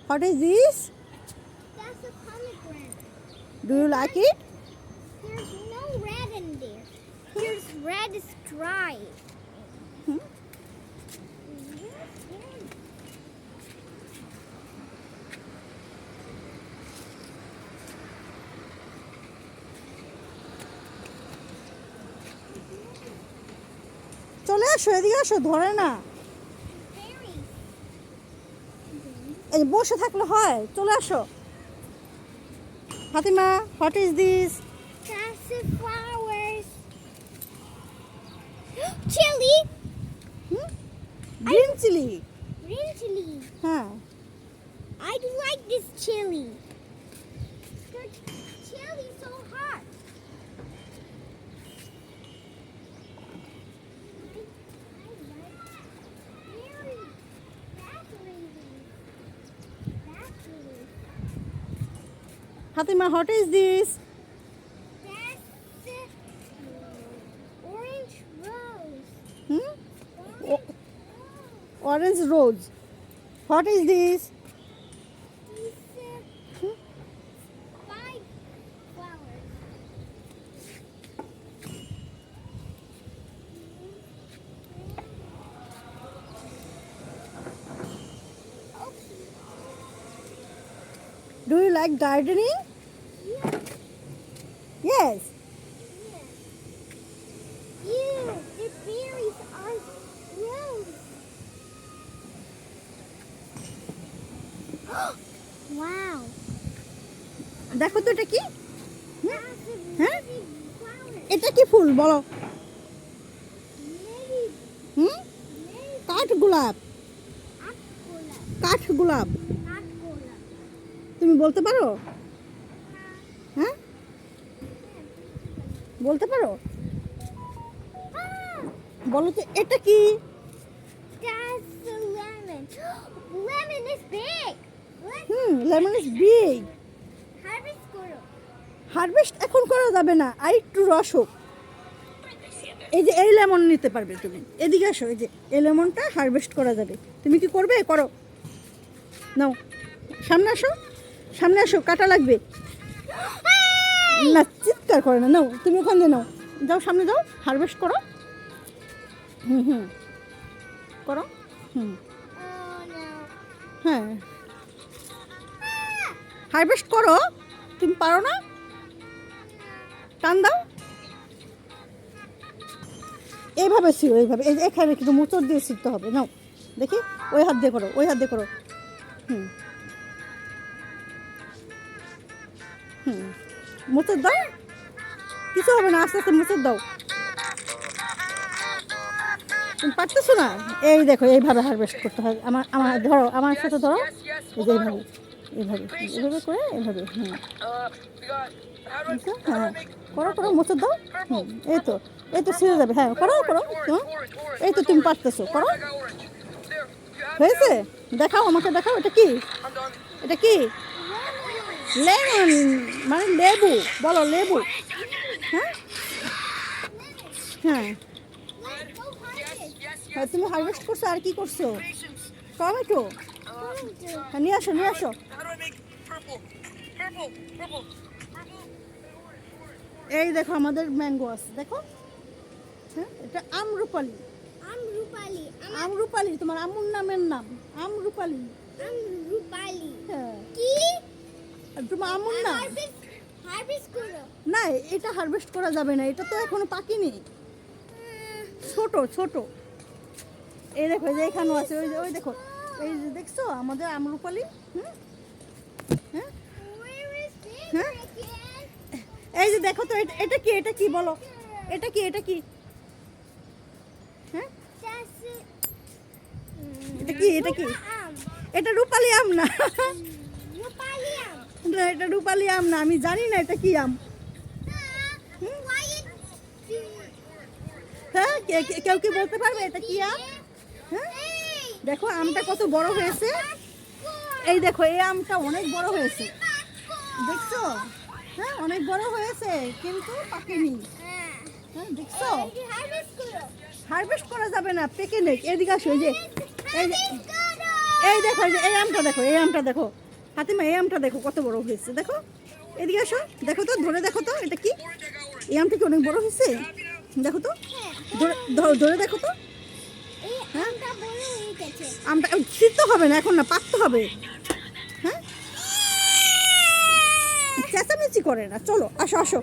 What is this? That's a pomegranate. Do you like it? There's no red in there. There's red stripe. Hmm? চলে আসো, এদিকে আসো, ধরে না। Berries. এই বসে থাকলে হয়, চলে আসো। Fatima, what is this? That's the flowers. Chili. Green chili. Green chili. হ্যাঁ, I do like this chili. The chili's so hot. I like berries. That's Fatima, what is this? That's the orange rose. Hmm, Orange orange rose. What is this? These five flowers. Do you like gardening? Yes. Ew, the berries are gross. Wow. দেখো তো এটা কি? That's a Huh? really flower. এটা কি ফুল বলো? Maybe, হুম, maybe কাঠ গোলাপ। Akkola. কাঠ গোলাপ Akkola. তুমি বলতে পারো? হ্যাঁ, বলতে পারো? Ah, বলো তো এটা কি? that's a lemon. Lemon is big. Let's lemon is big. harvest koro. Harvest এখন করা যাবে না, আর একটু রস হোক। এই যে এই লেমন নিতে পারবে তুমি, এদিকে আসো। এই যে এই লেমনটা হারভেস্ট করা যাবে। তুমি কি করবে? করো, নাও, সামনে আসো, সামনে আসো, কাটা লাগবে। না, চিৎকার করে না, নাও তুমি ওখান দিয়ে নাও, যাও সামনে যাও, হারভেস্ট করো। হুম, করো। Oh no. হ্যাঁ, হারভেস্ট করো। তুমি পারো না? টান দাও, এইভাবে ছিঁড়ো, এইভাবে। এই যে এখানে কিন্তু মোচড় দিয়ে ছিঁড়তে হবে। নাও দেখি, ওই হাত দিয়ে করো, ওই হাত দিয়ে করো। হুম, মোচড় দাও, কিছু হবে না, আস্তে আস্তে মোচড় দাও। তুমি পারতেছো না? এই দেখো, এইভাবে হারভেস্ট করতে হয়। আমার আমার ধরো, আমার সাথে ধরো। এই যে এইভাবে, এইভাবে এইভাবে করে, এইভাবে। হ্যাঁ, করো করো, মোচড় দাও। এই তো, এই তো ছিঁড়ে যাবে। হ্যাঁ, করো করো। এই তো তুমি পারতেছো, করো। হয়েছে? দেখাও আমাকে, দেখাও। এটা কি? এটা কি? লেমন মানে লেবু, বলো লেবু। হ্যাঁ, হ্যাঁ, Let's go harvest. হ্যাঁ, তুমি হারভেস্ট করছো। আর কি করছো? টমেটো। Tomato. হ্যাঁ, নিয়ে আসো, নিয়ে আসো। How do I make purple? Purple, purple, purple. এই দেখো, আমাদের ম্যাঙ্গো আছে, দেখো। হ্যাঁ, এটা আমরুপালি। I'm Rupali. আমরুপালি তোমার আম্মুর নামের নাম, আমরুপালি। I'm Rupali. হ্যাঁ, কি? আর তোমার আম্মুর নাম। Harvest koro. না, এটা হারভেস্ট করা যাবে না, এটা তো এখনো পাকেনি, ছোট ছোট। এই দেখো, এই যে এখানেও আছে, ওই যে, ওই দেখো, এই যে দেখছো আমাদের আমরুপালি। হ্যাঁ, Where is this Huh? again? এই যে দেখো তো, এটা কি? এটা কি বলো? এটা কি? এটা কি? হ্যাঁ, That's it. এটা কি? এটা কি? Am. এটা রূপালি আম না। Rupali am. না, এটা রূপালি আম না, আমি জানি না এটা কি আম। Why it? হ্যাঁ, কেউ কি বলতে পারবে এটা কি আম? হ্যাঁ, Hey. দেখো আমটা কত বড় হয়েছে। এই দেখো, এই আমটা অনেক বড় হয়েছে, দেখছো? হ্যাঁ, অনেক বড় হয়েছে, কিন্তু পাকেনি। হ্যাঁ, দেখছো? Harvest koro. হারভেস্ট করা যাবে না, পেকে নেই। এদিকে আসো, এই যে, এই যে, এই দেখো এই যে এই আমটা দেখো, এই আমটা দেখো ফাতিমা, এই আমটা দেখো কত বড় হয়েছে দেখো। এদিকে আসো, দেখো তো, ধরে দেখো তো এটা কি। এই আমটা কি অনেক বড় হয়েছে? দেখো তো, ধরে দেখো তো। এই আমটা বড় হয়ে গেছে। আমটা ছিঁড়তে হবে না এখন, না পাকতে হবে। হ্যাঁ চেঁচামেচি করে না, চলো আসো আসো।